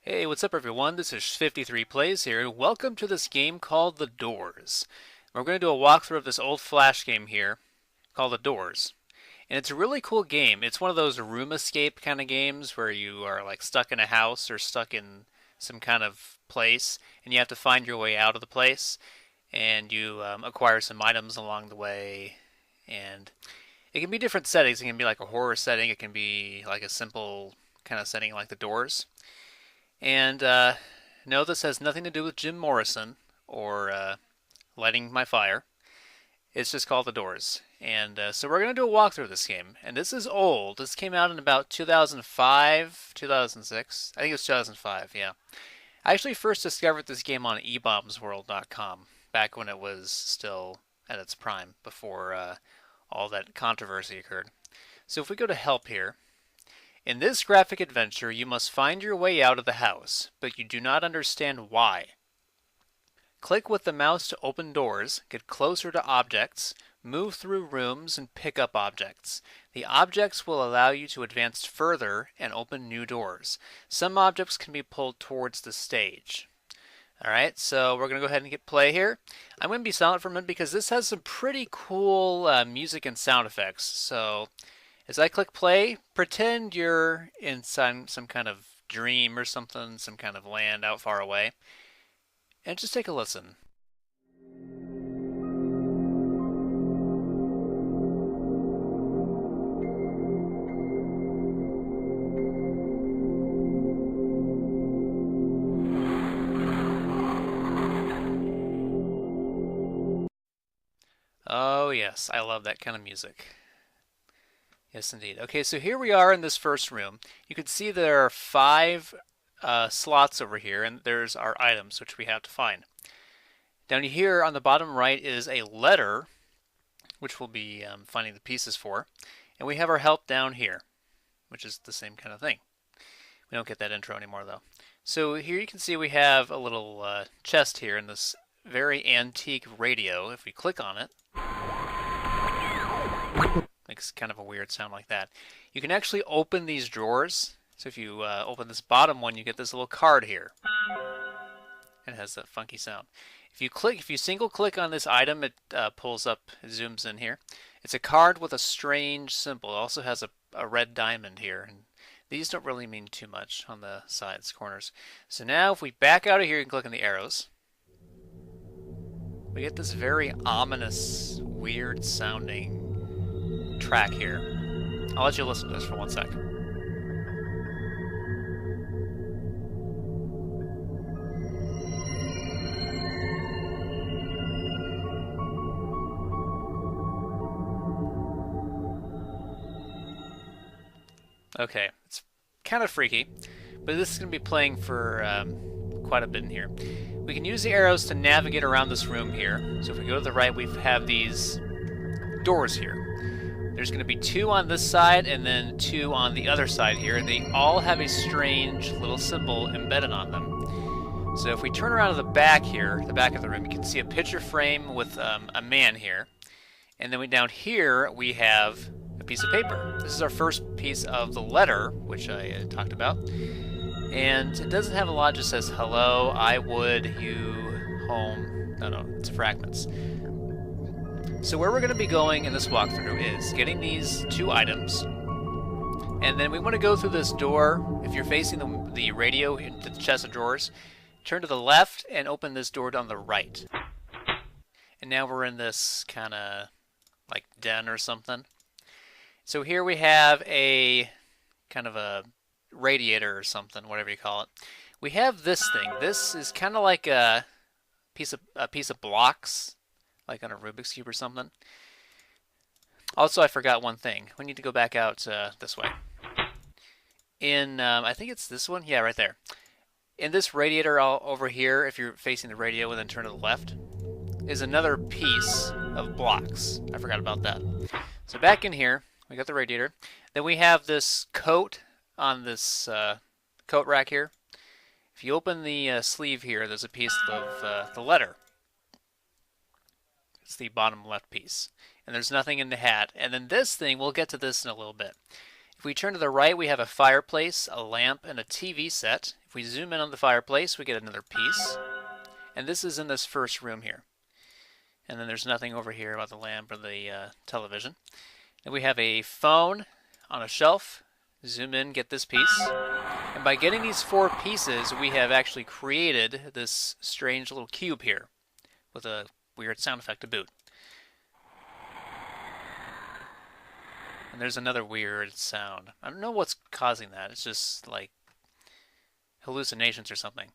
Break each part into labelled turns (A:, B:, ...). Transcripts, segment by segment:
A: Hey, what's up everyone? This is 53 Plays here, and welcome to this game called The Doors. We're going to do a walkthrough of this old Flash game here called The Doors. And it's a really cool game. It's one of those room escape kind of games where you are like stuck in a house or stuck in some kind of place, and you have to find your way out of the place, and you acquire some items along the way. And it can be different settings. It can be like a horror setting, it can be like a simple kind of setting like The Doors. And no, this has nothing to do with Jim Morrison or lighting my fire. It's just called The Doors. And so we're going to do a walkthrough of this game. And this is old. This came out in about 2005, 2006. I think it was 2005, yeah. I actually first discovered this game on ebombsworld.com back when it was still at its prime, before all that controversy occurred. So if we go to help here, in this graphic adventure, you must find your way out of the house, but you do not understand why. Click with the mouse to open doors, get closer to objects, move through rooms, and pick up objects. The objects will allow you to advance further and open new doors. Some objects can be pulled towards the stage. Alright, so we're going to go ahead and hit play here. I'm going to be silent for a minute because this has some pretty cool music and sound effects. So as I click play, pretend you're in some kind of dream or something, some kind of land out far away, and just take a listen. Oh yes, I love that kind of music. Yes, indeed. Okay, so here we are in this first room. You can see there are five slots over here, and there's our items, which we have to find. Down here on the bottom right is a letter, which we'll be finding the pieces for. And we have our help down here, which is the same kind of thing. We don't get that intro anymore, though. So here you can see we have a little chest here in this very antique radio. If we click on it, makes kind of a weird sound like that. You can actually open these drawers. So if you open this bottom one, you get this little card here. It has that funky sound. If you single click on this item, it pulls up, it zooms in here. It's a card with a strange symbol. It also has a red diamond here. And these don't really mean too much on the sides, corners. So now if we back out of here and click on the arrows, we get this very ominous, weird sounding track here. I'll let you listen to this for 1 sec. Okay, it's kind of freaky, but this is going to be playing for quite a bit in here. We can use the arrows to navigate around this room here. So if we go to the right, we have these doors here. There's going to be two on this side and then two on the other side here, and they all have a strange little symbol embedded on them. So if we turn around to the back here, the back of the room, you can see a picture frame with a man here. And then down here, we have a piece of paper. This is our first piece of the letter, which I talked about. And it doesn't have a lot, it just says, hello, I would, you, home. No, it's fragments. So where we're going to be going in this walkthrough is getting these two items, and then we want to go through this door. If you're facing the radio into the chest of drawers, turn to the left and open this door on the right. And now we're in this kind of like den or something. So here we have a kind of a radiator or something, whatever you call it. We have this thing. This is kind of like a piece of blocks, like on a Rubik's Cube or something. Also, I forgot one thing. We need to go back out this way. In, I think it's this one? Yeah, right there. In this radiator over here, if you're facing the radio and then turn to the left, is another piece of blocks. I forgot about that. So back in here, we got the radiator. Then we have this coat on this coat rack here. If you open the sleeve here, there's a piece of the letter. It's the bottom left piece. And there's nothing in the hat. And then this thing, we'll get to this in a little bit. If If we turn to the right, we have a fireplace, a lamp, and a TV set. If we zoom in on the fireplace, we get another piece. And this is in this first room here. And then there's nothing over here about the lamp or the television. And we have a phone on a shelf. Zoom in, get this piece. And by getting these 4 pieces, we have actually created this strange little cube here with a weird sound effect to boot. And there's another weird sound. I don't know what's causing that. It's just like hallucinations or something.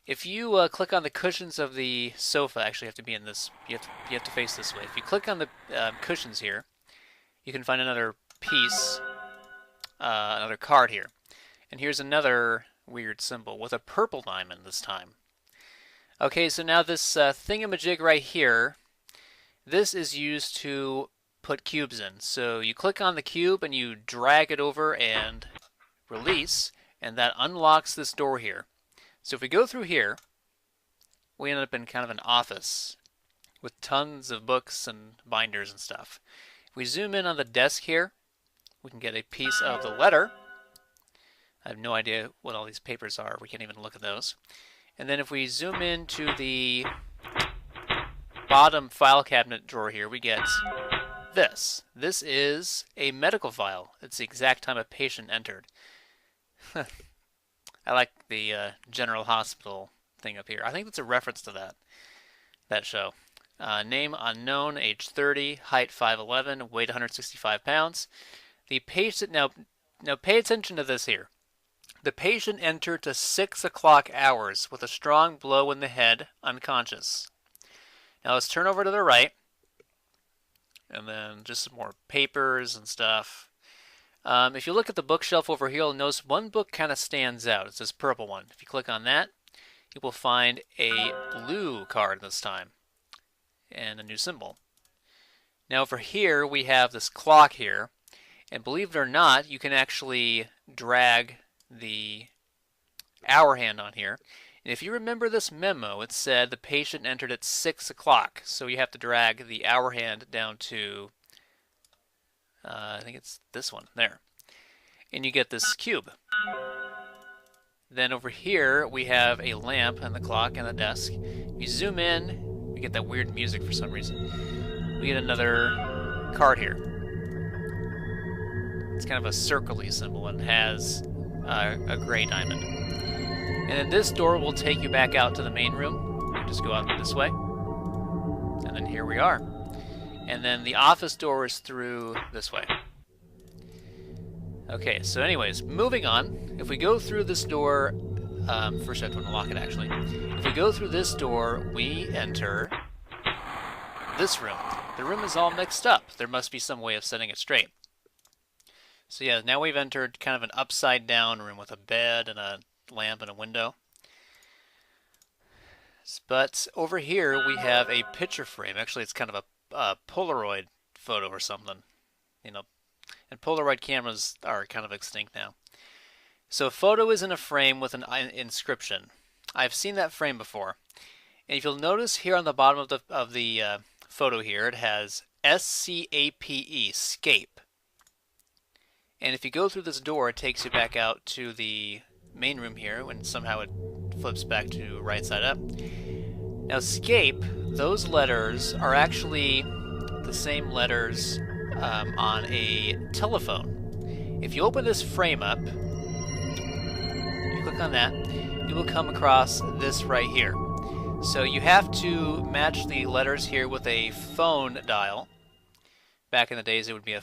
A: If you click on the cushions of the sofa, actually you have to be in this. You have to face this way. If you click on the cushions here, you can find another piece, another card here. And here's another weird symbol with a purple diamond this time. Okay, so now this thingamajig right here, this is used to put cubes in. So you click on the cube and you drag it over and release, and that unlocks this door here. So if we go through here, we end up in kind of an office with tons of books and binders and stuff. If we zoom in on the desk here, we can get a piece of the letter. I have no idea what all these papers are. We can't even look at those. And then if we zoom into the bottom file cabinet drawer here, we get this. This is a medical file. It's the exact time a patient entered. I like the General Hospital thing up here. I think that's a reference to that show. Name unknown, age 30, height 5'11", weight 165 pounds. The patient, now pay attention to this here. The patient entered to 6 o'clock hours with a strong blow in the head, unconscious. Now let's turn over to the right. And then just some more papers and stuff. If you look at the bookshelf over here, you'll notice one book kind of stands out. It's this purple one. If you click on that, you will find a blue card this time. And a new symbol. Now over here, we have this clock here. And believe it or not, you can actually drag the hour hand on here. And if you remember this memo, it said the patient entered at 6 o'clock. So you have to drag the hour hand down to, I think it's this one, there. And you get this cube. Then over here, we have a lamp and the clock and the desk. If you zoom in, we get that weird music for some reason. We get another card here. It's kind of a circle-y symbol and has a gray diamond. And then this door will take you back out to the main room. You just go out this way. And then here we are. And then the office door is through this way. Okay, so anyways, moving on. If we go through this door, first I have to unlock it actually. If we go through this door, we enter this room. The room is all mixed up. There must be some way of setting it straight. So yeah, now we've entered kind of an upside down room with a bed and a lamp and a window. But over here we have a picture frame. Actually, it's kind of a Polaroid photo or something. You know, and Polaroid cameras are kind of extinct now. So a photo is in a frame with an inscription. I've seen that frame before. And if you'll notice here on the bottom of the photo here, it has S-C-A-P-E, scape. And if you go through this door, it takes you back out to the main room here, when somehow it flips back to right side up. Now, scape, those letters are actually the same letters on a telephone. If you open this frame up, you click on that, you will come across this right here. So you have to match the letters here with a phone dial. Back in the days it would be a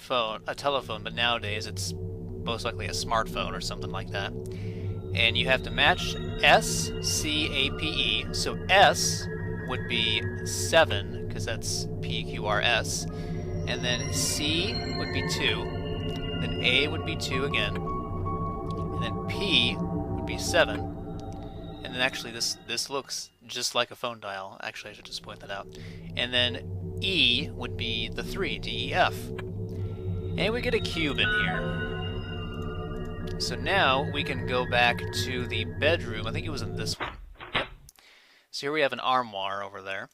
A: telephone, but nowadays it's most likely a smartphone or something like that. And you have to match S-C-A-P-E. So S would be 7, because that's P-Q-R-S. And then C would be 2. Then A would be 2 again. And then P would be 7. And then actually this looks just like a phone dial. Actually, I should just point that out. And then E would be the 3, D-E-F. And we get a cube in here. So now we can go back to the bedroom. I think it was in this one. Yep. So here we have an armoire over there.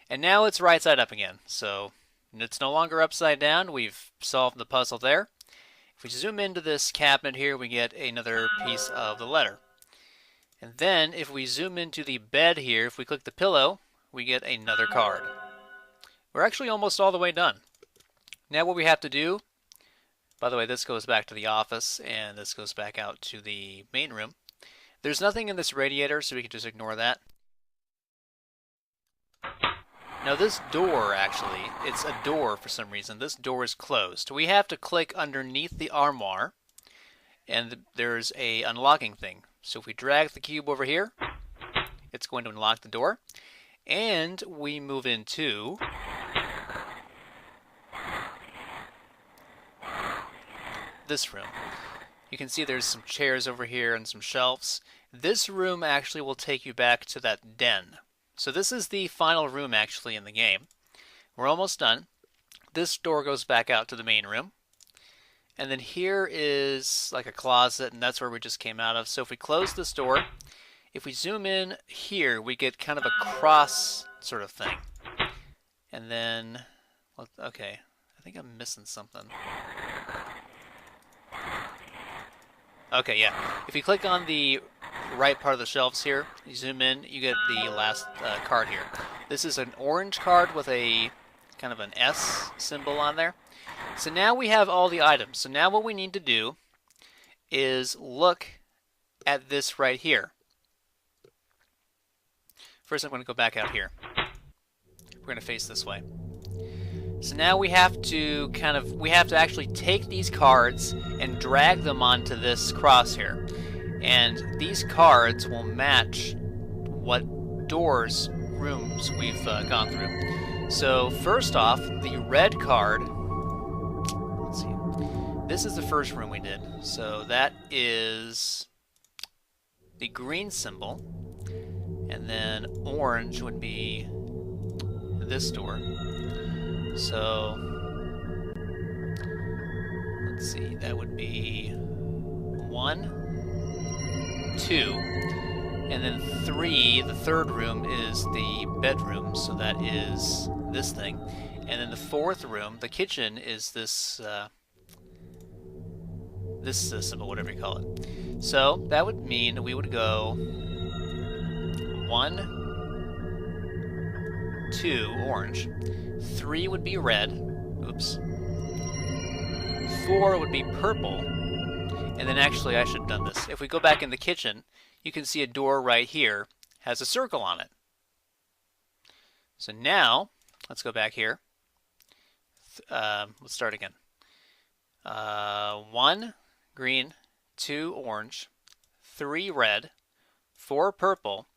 A: And now it's right side up again. So it's no longer upside down. We've solved the puzzle there. If we zoom into this cabinet here, we get another piece of the letter. And then if we zoom into the bed here, if we click the pillow, we get another card. We're actually almost all the way done. Now what we have to do, by the way, this goes back to the office and this goes back out to the main room. There's nothing in this radiator, so we can just ignore that. Now this door, actually, it's a door for some reason. This door is closed. We have to click underneath the armoire, and there's a unlocking thing. So if we drag the cube over here, it's going to unlock the door. And we move into this room. You can see there's some chairs over here and some shelves. This room actually will take you back to that den. So this is the final room actually in the game. We're almost done. This door goes back out to the main room. And then here is like a closet, and that's where we just came out of. So if we close this door, if we zoom in here, we get kind of a cross sort of thing. And then, okay, I think I'm missing something. Okay, yeah. If you click on the right part of the shelves here, you zoom in, you get the last card here. This is an orange card with a kind of an S symbol on there. So now we have all the items. So now what we need to do is look at this right here. First I'm going to go back out here. We're going to face this way. So now we have to actually take these cards and drag them onto this crosshair. And these cards will match what rooms we've gone through. So first off, the red card, let's see, this is the first room we did. So that is the green symbol, and then orange would be this door. So let's see, that would be 1, 2, and then 3, the third room is the bedroom, so that is this thing. And then the fourth room, the kitchen, is this symbol, whatever you call it. So that would mean we would go 1, 2, orange. 3 would be red. Oops. 4 would be purple. And then actually I should have done this. If we go back in the kitchen, you can see a door right here has a circle on it. So now, let's go back here. Let's start again. 1 green, 2 orange, 3 red, 4 purple.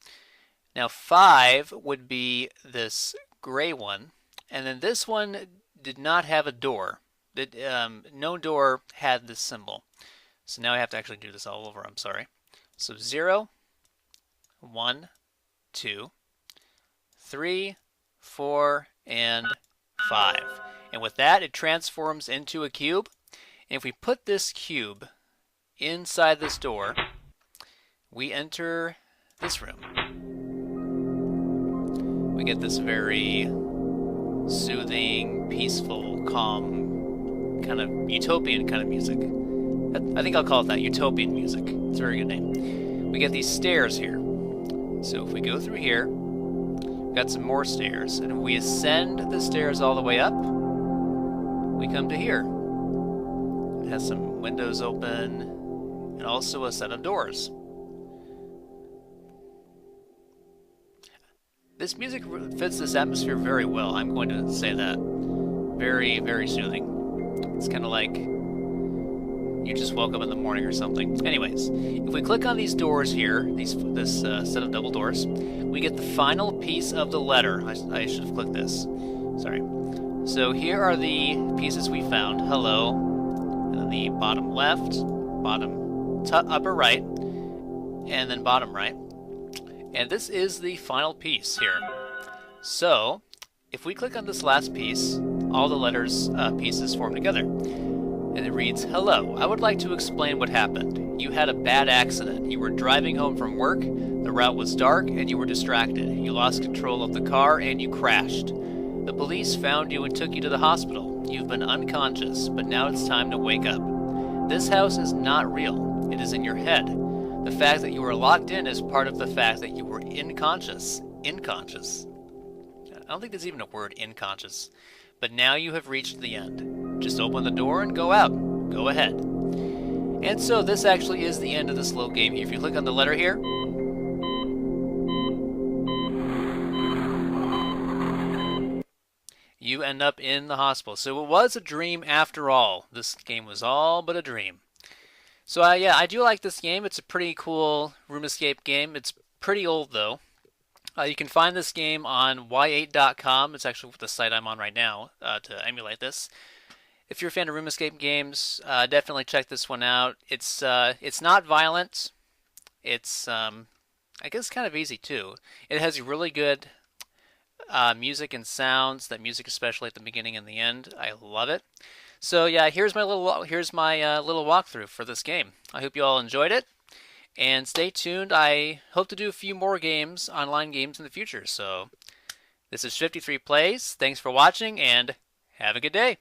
A: Now 5 would be this gray one, and then this one did not have a door. No door had this symbol. So now I have to actually do this all over, I'm sorry. So 0, 1, 2, 3, 4, and 5. And with that, it transforms into a cube. And if we put this cube inside this door, we enter this room. We get this very soothing, peaceful, calm, kind of utopian kind of music. I think I'll call it that, utopian music. It's a very good name. We get these stairs here. So if we go through here, we've got some more stairs, and if we ascend the stairs all the way up, we come to here. It has some windows open, and also a set of doors. This music fits this atmosphere very well, I'm going to say that. Very, very soothing. It's kind of like you just woke up in the morning or something. Anyways, if we click on these doors here, this set of double doors, we get the final piece of the letter. I should have clicked this. Sorry. So here are the pieces we found. Hello, and then the bottom left, upper right, and then bottom right. And this is the final piece here. So, if we click on this last piece, all the letters pieces form together. And it reads, "Hello, I would like to explain what happened. You had a bad accident. You were driving home from work, the route was dark, and you were distracted. You lost control of the car, and you crashed. The police found you and took you to the hospital. You've been unconscious, but now it's time to wake up. This house is not real. It is in your head. The fact that you were locked in is part of the fact that you were unconscious. Unconscious. I don't think there's even a word, unconscious. But now you have reached the end. Just open the door and go out. Go ahead. And so this actually is the end of this little game here. If you click on the letter here, you end up in the hospital. So it was a dream after all. This game was all but a dream. So yeah, I do like this game. It's a pretty cool room escape game. It's pretty old though. You can find this game on y8.com. It's actually the site I'm on right now to emulate this. If you're a fan of room escape games, definitely check this one out. It's not violent. It's I guess kind of easy too. It has really good music and sounds. That music, especially at the beginning and the end, I love it. So yeah, here's my little walkthrough for this game. I hope you all enjoyed it. And stay tuned. I hope to do a few more games, online games in the future. So this is 53 Plays. Thanks for watching and have a good day.